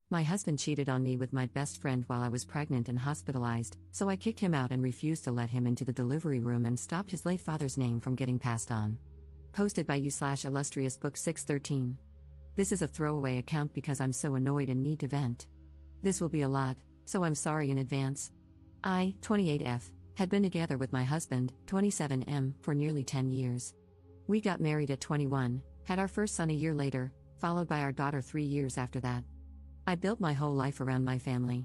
My husband cheated on me with my best friend while I was pregnant and hospitalized, so I kicked him out and refused to let him into the delivery room and stopped his late father's name from getting passed on. Posted by you/illustrious book 613. This is a throwaway account because I'm so annoyed and need to vent. This will be a lot, so I'm sorry in advance. I, 28F, had been together with my husband, 27M, for nearly 10 years. We got married at 21, had our first son a year later, followed by our daughter 3 years after that. I built my whole life around my family.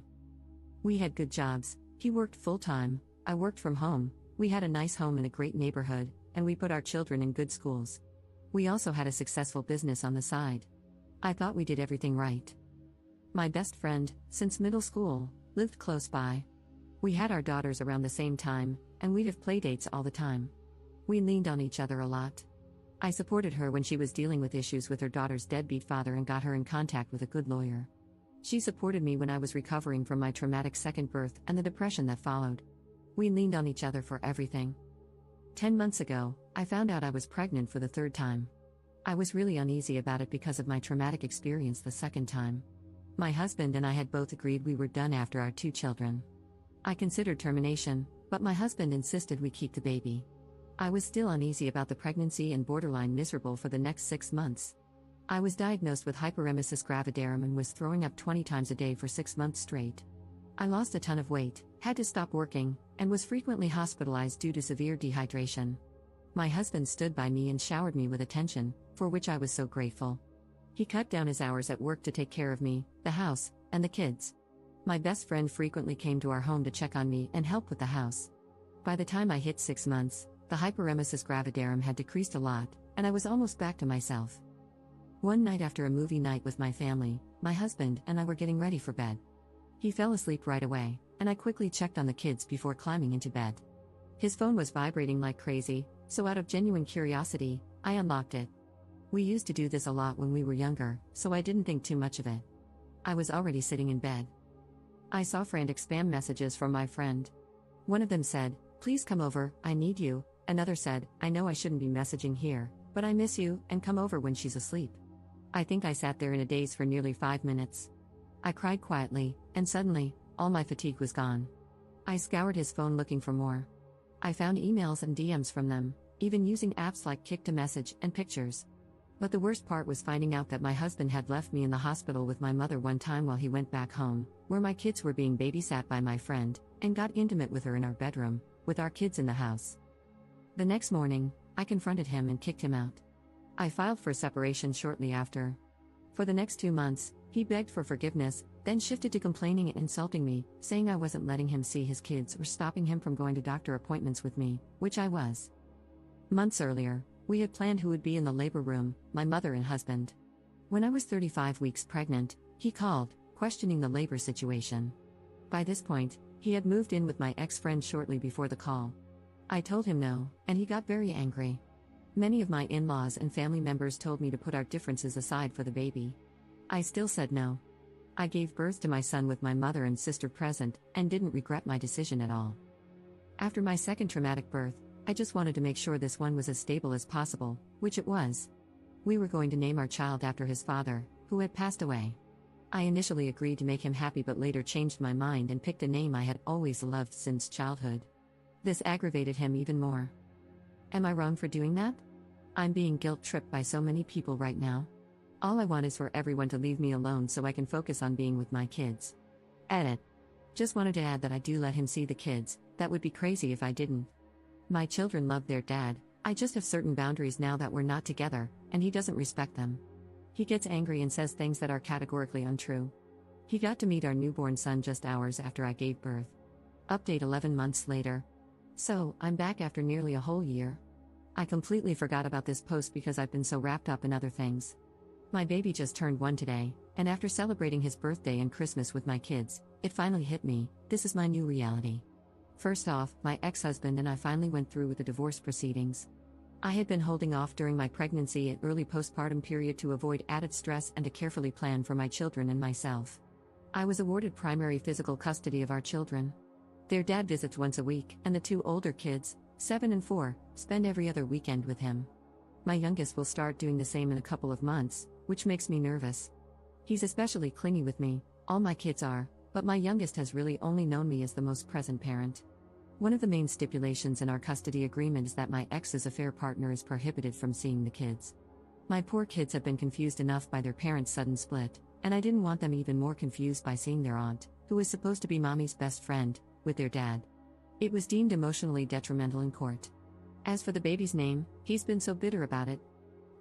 We had good jobs, he worked full-time, I worked from home, we had a nice home in a great neighborhood, and we put our children in good schools. We also had a successful business on the side. I thought we did everything right. My best friend, since middle school, lived close by. We had our daughters around the same time, and we'd have playdates all the time. We leaned on each other a lot. I supported her when she was dealing with issues with her daughter's deadbeat father and got her in contact with a good lawyer. She supported me when I was recovering from my traumatic second birth and the depression that followed. We leaned on each other for everything. 10 months ago, I found out I was pregnant for the third time. I was really uneasy about it because of my traumatic experience the second time. My husband and I had both agreed we were done after our 2 children. I considered termination, but my husband insisted we keep the baby. I was still uneasy about the pregnancy and borderline miserable for the next 6 months. I was diagnosed with hyperemesis gravidarum and was throwing up 20 times a day for 6 months straight. I lost a ton of weight, had to stop working, and was frequently hospitalized due to severe dehydration. My husband stood by me and showered me with attention, for which I was so grateful. He cut down his hours at work to take care of me, the house, and the kids. My best friend frequently came to our home to check on me and help with the house. By the time I hit 6 months, the hyperemesis gravidarum had decreased a lot, and I was almost back to myself. One night after a movie night with my family, my husband and I were getting ready for bed. He fell asleep right away, and I quickly checked on the kids before climbing into bed. His phone was vibrating like crazy, so out of genuine curiosity, I unlocked it. We used to do this a lot when we were younger, so I didn't think too much of it. I was already sitting in bed. I saw frantic spam messages from my friend. One of them said, "Please come over, I need you." Another said, "I know I shouldn't be messaging here, but I miss you, and come over when she's asleep." I think I sat there in a daze for nearly 5 minutes. I cried quietly, and suddenly, all my fatigue was gone. I scoured his phone looking for more. I found emails and DMs from them, even using apps like Kick to Message and pictures. But the worst part was finding out that my husband had left me in the hospital with my mother one time while he went back home, where my kids were being babysat by my friend, and got intimate with her in our bedroom, with our kids in the house. The next morning, I confronted him and kicked him out. I filed for separation shortly after. For the next 2 months, he begged for forgiveness, then shifted to complaining and insulting me, saying I wasn't letting him see his kids or stopping him from going to doctor appointments with me, which I was. Months earlier, we had planned who would be in the labor room, my mother and husband. When I was 35 weeks pregnant, he called, questioning the labor situation. By this point, he had moved in with my ex-friend shortly before the call. I told him no, and he got very angry. Many of my in-laws and family members told me to put our differences aside for the baby. I still said no. I gave birth to my son with my mother and sister present, and didn't regret my decision at all. After my second traumatic birth, I just wanted to make sure this one was as stable as possible, which it was. We were going to name our child after his father, who had passed away. I initially agreed to make him happy but later changed my mind and picked a name I had always loved since childhood. This aggravated him even more. Am I wrong for doing that? I'm being guilt-tripped by so many people right now. All I want is for everyone to leave me alone so I can focus on being with my kids. Edit. Just wanted to add that I do let him see the kids, that would be crazy if I didn't. My children love their dad, I just have certain boundaries now that we're not together, and he doesn't respect them. He gets angry and says things that are categorically untrue. He got to meet our newborn son just hours after I gave birth. Update 11 months later. So, I'm back after nearly a whole year. I completely forgot about this post because I've been so wrapped up in other things. My baby just turned 1 today, and after celebrating his birthday and Christmas with my kids, it finally hit me, this is my new reality. First off, my ex-husband and I finally went through with the divorce proceedings. I had been holding off during my pregnancy and early postpartum period to avoid added stress and to carefully plan for my children and myself. I was awarded primary physical custody of our children. Their dad visits once a week, and the 2 older kids, 7 and 4, spend every other weekend with him. My youngest will start doing the same in a couple of months, which makes me nervous. He's especially clingy with me, all my kids are, but my youngest has really only known me as the most present parent. One of the main stipulations in our custody agreement is that my ex's affair partner is prohibited from seeing the kids. My poor kids have been confused enough by their parents' sudden split, and I didn't want them even more confused by seeing their aunt, who is supposed to be mommy's best friend, with their dad. It was deemed emotionally detrimental in court. As for the baby's name, he's been so bitter about it.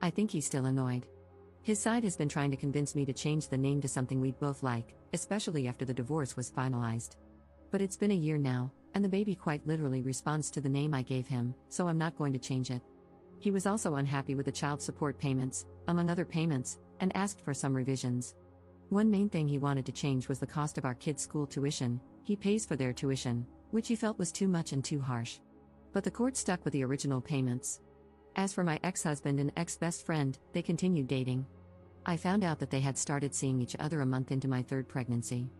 I think he's still annoyed. His side has been trying to convince me to change the name to something we'd both like, especially after the divorce was finalized. But it's been a year now, and the baby quite literally responds to the name I gave him, so I'm not going to change it. He was also unhappy with the child support payments, among other payments, and asked for some revisions. One main thing he wanted to change was the cost of our kids' school tuition. He pays for their tuition, which he felt was too much and too harsh. But the court stuck with the original payments. As for my ex-husband and ex-best friend, they continued dating. I found out that they had started seeing each other a month into my third pregnancy.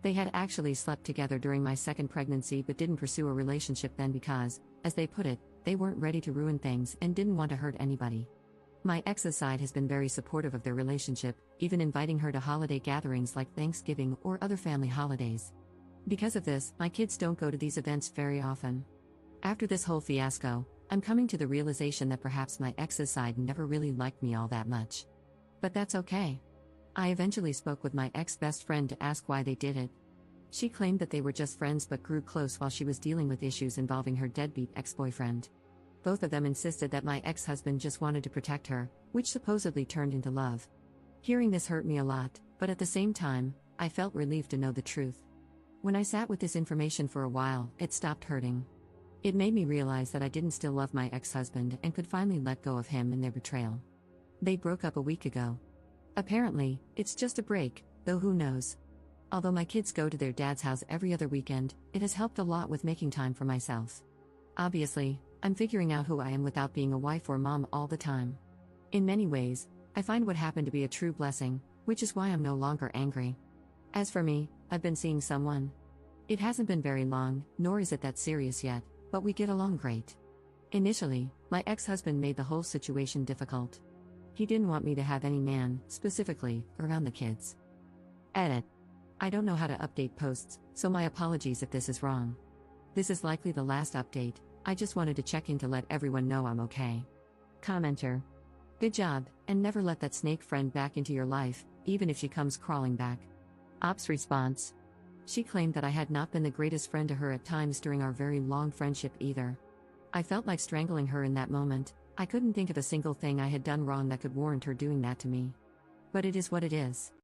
They had actually slept together during my second pregnancy but didn't pursue a relationship then because, as they put it, they weren't ready to ruin things and didn't want to hurt anybody. My ex's side has been very supportive of their relationship, even inviting her to holiday gatherings like Thanksgiving or other family holidays. Because of this, my kids don't go to these events very often. After this whole fiasco, I'm coming to the realization that perhaps my ex's side never really liked me all that much. But that's okay. I eventually spoke with my ex-best friend to ask why they did it. She claimed that they were just friends but grew close while she was dealing with issues involving her deadbeat ex-boyfriend. Both of them insisted that my ex-husband just wanted to protect her, which supposedly turned into love. Hearing this hurt me a lot, but at the same time, I felt relieved to know the truth. When I sat with this information for a while, it stopped hurting. It made me realize that I didn't still love my ex-husband and could finally let go of him and their betrayal. They broke up a week ago. Apparently, it's just a break, though who knows. Although my kids go to their dad's house every other weekend, it has helped a lot with making time for myself. Obviously, I'm figuring out who I am without being a wife or mom all the time. In many ways, I find what happened to be a true blessing, which is why I'm no longer angry. As for me, I've been seeing someone. It hasn't been very long, nor is it that serious yet, but we get along great. Initially, my ex-husband made the whole situation difficult. He didn't want me to have any man, specifically, around the kids. Edit. I don't know how to update posts, so my apologies if this is wrong. This is likely the last update. I just wanted to check in to let everyone know I'm okay. Commenter. Good job, and never let that snake friend back into your life, even if she comes crawling back. Ops response. She claimed that I had not been the greatest friend to her at times during our very long friendship either. I felt like strangling her in that moment. I couldn't think of a single thing I had done wrong that could warrant her doing that to me. But it is what it is.